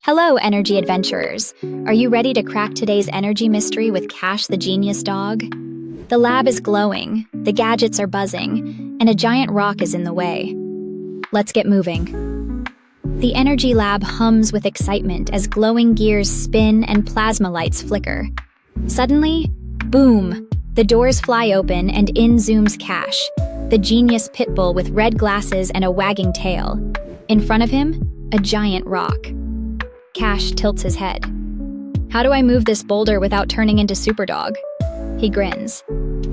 Hello, energy adventurers. Are you ready to crack today's energy mystery with Cash the Genius Dog? The lab is glowing, the gadgets are buzzing, and a giant rock is in the way. Let's get moving. The energy lab hums with excitement as glowing gears spin and plasma lights flicker. Suddenly, boom! The doors fly open and in zooms Cash, the genius pit bull with red glasses and a wagging tail. In front of him, a giant rock. Cash tilts his head. How do I move this boulder without turning into Superdog? He grins.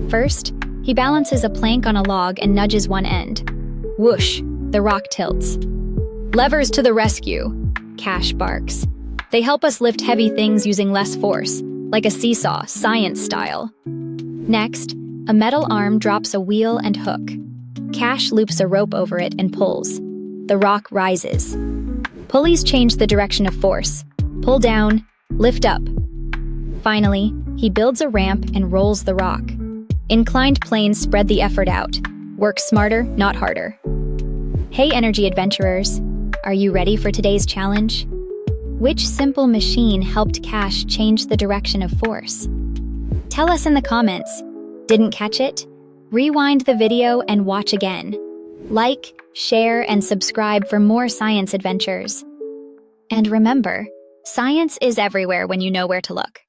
First, he balances a plank on a log and nudges one end. Whoosh, the rock tilts. Levers to the rescue, Cash barks. They help us lift heavy things using less force, like a seesaw, science style. Next, a metal arm drops a wheel and hook. Cash loops a rope over it and pulls. The rock rises. Pulleys change the direction of force. Pull down, lift up. Finally, he builds a ramp and rolls the rock. Inclined planes spread the effort out. Work smarter, not harder. Hey, energy adventurers. Are you ready for today's challenge? Which simple machine helped Cash change the direction of force? Tell us in the comments. Didn't catch it? Rewind the video and watch again. Like, share, and subscribe for more science adventures. And remember, science is everywhere when you know where to look.